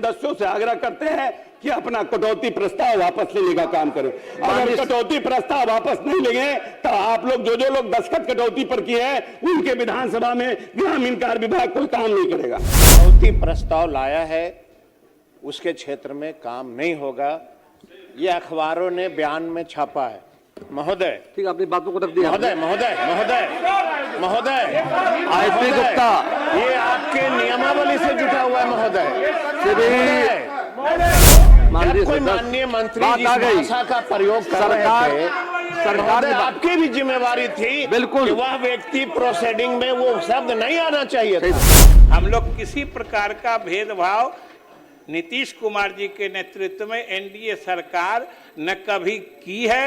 सदस्यों से आग्रह करते हैं कि अपना कटौती प्रस्ताव वापस लेने का काम करें। अगर कटौती प्रस्ताव वापस नहीं लेंगे तो आप लोग जो लोग दस्तखत कटौती पर किए हैं उनके विधानसभा में ग्रामीण कार्य विभाग कोई काम नहीं करेगा। कटौती प्रस्ताव लाया है, उसके क्षेत्र में काम नहीं होगा, ये अखबारों ने बयान में छापा है। महोदय, ठीक, अपनी बातों को रख दिया। महोदय महोदय महोदय महोदय आईपी गुप्ता, ये आपके नियमावली से जुटा हुआ है महोदय। कोई माननीय मंत्री जिस भाषा का प्रयोग कर रहे थे, सरकार ने आपकी भी जिम्मेवारी थी बिल्कुल कि वह व्यक्ति प्रोसीडिंग में वो शब्द नहीं आना चाहिए था। हम लोग किसी प्रकार का भेदभाव नीतीश कुमार जी के नेतृत्व में एनडीए सरकार न कभी की है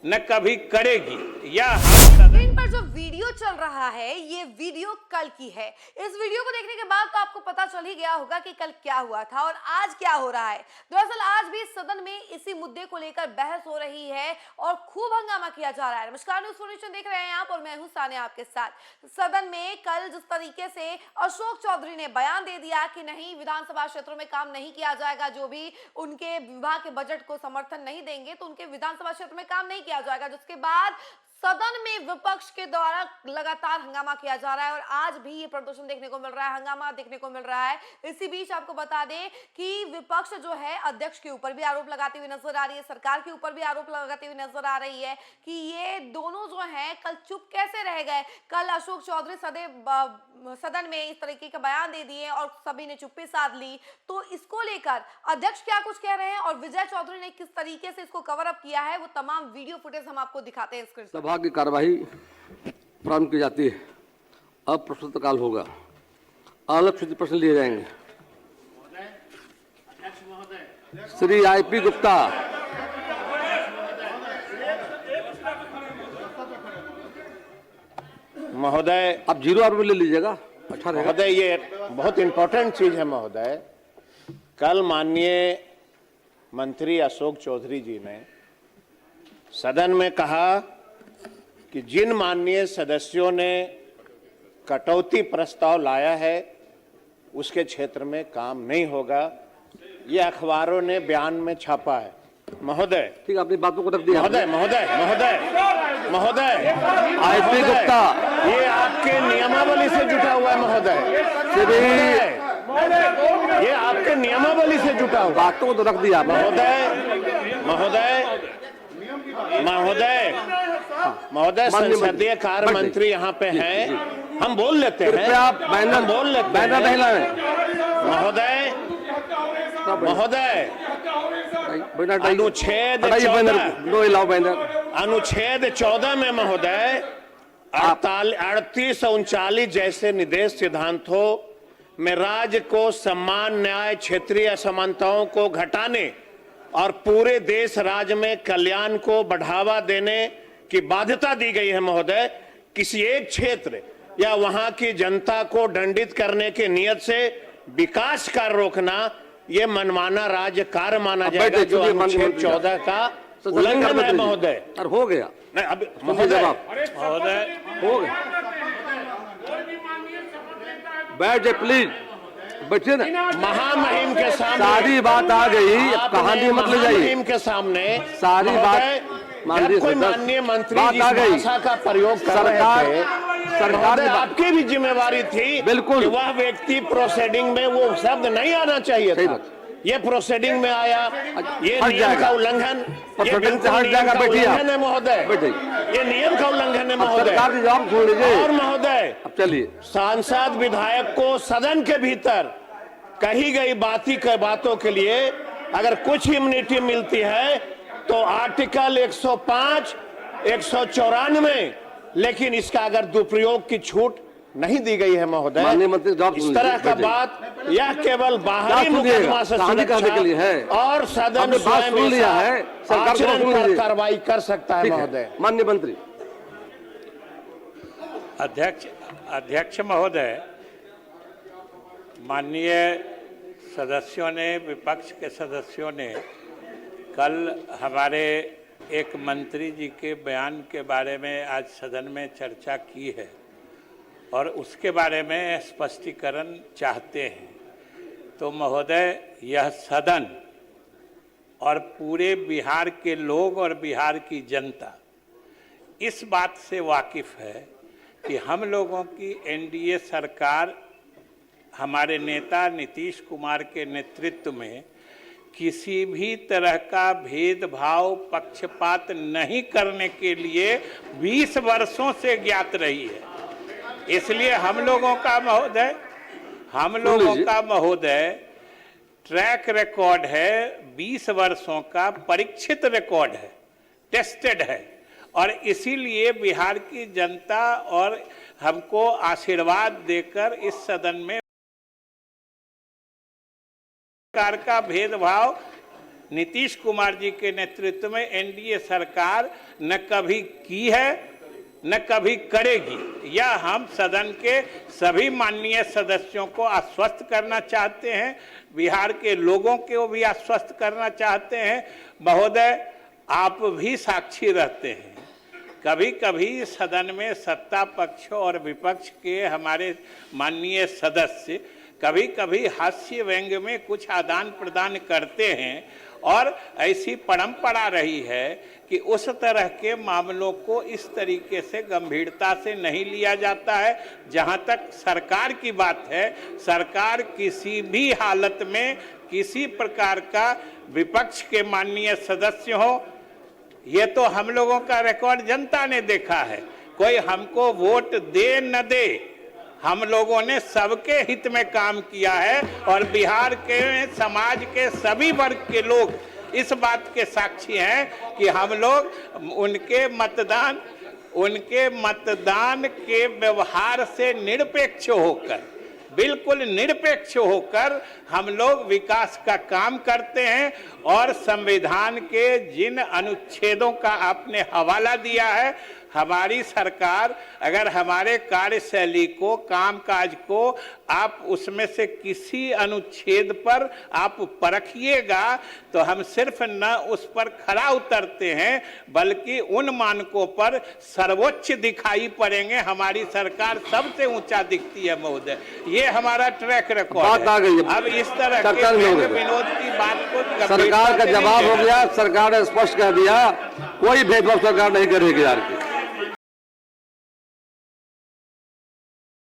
न कभी करेगी। या स्क्रीन पर जो वीडियो चल रहा है ये वीडियो कल की है। इस वीडियो को देखने के बाद तो आपको पता चल ही गया होगा कि कल क्या हुआ था और आज क्या हो रहा है। दरअसल आज भी सदन में इसी मुद्दे को लेकर बहस हो रही है और खूब हंगामा किया जा रहा है। नमस्कार, न्यूज़ फॉर्मेशन देख रहे हैं आप और मैं हूं सानिया आपके साथ। सदन में कल जिस तरीके से अशोक चौधरी ने बयान दे दिया कि नहीं, विधानसभा क्षेत्रों में काम नहीं किया जाएगा, जो भी उनके विभाग के बजट को समर्थन नहीं देंगे तो उनके विधानसभा क्षेत्र में काम नहीं किया जाएगा, जिसके बाद सदन में विपक्ष के द्वारा लगातार हंगामा किया जा रहा है और आज भी ये प्रदर्शन देखने को मिल रहा है, हंगामा देखने को मिल रहा है। इसी बीच आपको बता दें कि विपक्ष जो है अध्यक्ष के ऊपर भी आरोप लगाती हुई नजर आ रही है, सरकार के ऊपर भी आरोप लगाती हुई नजर आ रही है कि ये दोनों जो हैं कल चुप कैसे रह गए। कल अशोक चौधरी सदन में इस तरीके का बयान दे दिए और सभी ने चुप्पी साध ली, तो इसको लेकर अध्यक्ष क्या कुछ कह रहे हैं और विजय चौधरी ने किस तरीके से इसको कवर अप किया है, वो तमाम वीडियो फुटेज हम आपको दिखाते हैं स्क्रीन पर। की कार्यवाही प्रारंभ की जाती है। अब प्रश्नोत्तरकाल होगा, अलग से प्रश्न लिए जाएंगे। श्री आईपी गुप्ता, महोदय आप 0 आवर में ले लीजिएगा। अच्छा महोदय, ये बहुत इंपॉर्टेंट चीज है महोदय। कल माननीय मंत्री अशोक चौधरी जी ने सदन में कहा कि जिन माननीय सदस्यों ने कटौती प्रस्ताव लाया है उसके क्षेत्र में काम नहीं होगा, ये अखबारों ने बयान में छापा है। महोदय, ठीक, अपनी बातों को रख दिया। महोदय महोदय महोदय महोदय आईपी गुप्ता, ये आपके नियमावली से जुटा हुआ है महोदय। ये आपके नियमावली से जुटा हुआ। बातों को तो रख दिया महोदय महोदय महोदय महोदय संसदीय कार्य मंत्री यहाँ पे हैं, हम बोल लेते हैं। आप हम बोल लेते हैं महोदय। महोदय, अनुच्छेद 14 में महोदय 38 और 39 जैसे निर्देश सिद्धांतों में राज्य को सम्मान, न्याय, क्षेत्रीय असमानताओं को घटाने और पूरे देश राज्य में कल्याण को बढ़ावा देने की बाध्यता दी गई है महोदय। किसी एक क्षेत्र या वहां की जनता को दंडित करने की नियत से विकास कार्य रोकना ये मनमाना राज्य कार्य माना जाएगा, जो अनुच्छेद 14 का उल्लंघन है महोदय। और हो गया नहीं, अब महोदय हो गया। बैठ प्लीज, बैठिए ना। महामहिम के सामने सारी बात आ गई, कहानी मत ले जाइए। महामहिम के सामने सारी बात कोई माननीय मंत्री जिस भाषा का प्रयोग कर रहे थे, सरकार ने आपकी भी जिम्मेवारी थी बिल्कुल कि वह व्यक्ति प्रोसीडिंग में वो शब्द नहीं आना चाहिए था। ये प्रोसीडिंग में आया, ये नियम का उल्लंघन, ये उल्लंघन है महोदय, ये नियम का उल्लंघन है महोदय। और महोदय, चलिए, सांसद विधायक को सदन के भीतर कही गई बातों के लिए अगर कुछ इम्यूनिटी मिलती है तो आर्टिकल 105, 194, लेकिन इसका अगर दुरुपयोग की छूट नहीं दी गई है महोदय। इस तरह का बात यह केवल बाहरी मुकदमा से सुरक्षा के लिए है और सदन स्वयं लिया है, सरकार पर कार्रवाई कर सकता है महोदय। माननीय मंत्री। अध्यक्ष महोदय, माननीय सदस्यों ने, विपक्ष के सदस्यों ने कल हमारे एक मंत्री जी के बयान के बारे में आज सदन में चर्चा की है और उसके बारे में स्पष्टीकरण चाहते हैं। तो महोदय यह सदन और पूरे बिहार के लोग और बिहार की जनता इस बात से वाकिफ है कि हम लोगों की एनडीए सरकार हमारे नेता नीतीश कुमार के नेतृत्व में किसी भी तरह का भेदभाव पक्षपात नहीं करने के लिए 20 वर्षों से ज्ञात रही है। इसलिए हम लोगों का महोदय ट्रैक रिकॉर्ड है, 20 वर्षों का परीक्षित रिकॉर्ड है, टेस्टेड है, और इसीलिए बिहार की जनता और हमको आशीर्वाद देकर इस सदन में प्रकार का भेदभाव नीतीश कुमार जी के नेतृत्व में एनडीए सरकार न कभी की है न कभी करेगी। यह हम सदन के सभी माननीय सदस्यों को आश्वस्त करना चाहते हैं, बिहार के लोगों को भी आश्वस्त करना चाहते हैं। महोदय, आप भी साक्षी रहते हैं, कभी कभी सदन में सत्ता पक्ष और विपक्ष के हमारे माननीय सदस्य कभी कभी हास्य व्यंग्य में कुछ आदान प्रदान करते हैं, और ऐसी परंपरा रही है कि उस तरह के मामलों को इस तरीके से गंभीरता से नहीं लिया जाता है। जहां तक सरकार की बात है, सरकार किसी भी हालत में किसी प्रकार का विपक्ष के माननीय सदस्य हो, ये तो हम लोगों का रिकॉर्ड जनता ने देखा है। कोई हमको वोट दे न दे, हम लोगों ने सबके हित में काम किया है, और बिहार के समाज के सभी वर्ग के लोग इस बात के साक्षी हैं कि हम लोग उनके मतदान के व्यवहार से निरपेक्ष होकर, बिल्कुल निरपेक्ष होकर हम लोग विकास का काम करते हैं। और संविधान के जिन अनुच्छेदों का आपने हवाला दिया है, हमारी सरकार अगर हमारे कार्यशैली को, कामकाज को आप उसमें से किसी अनुच्छेद पर आप परखिएगा तो हम सिर्फ न उस पर खरा उतरते हैं बल्कि उन मानकों पर सर्वोच्च दिखाई पड़ेंगे। हमारी सरकार सबसे ऊंचा दिखती है महोदय, ये हमारा ट्रैक रिकॉर्ड है। अब इस तरह के विनोद की बात को सरकार का जवाब हो गया, सरकार ने स्पष्ट कर दिया कोई भेदभाव सरकार नहीं करेगी यार।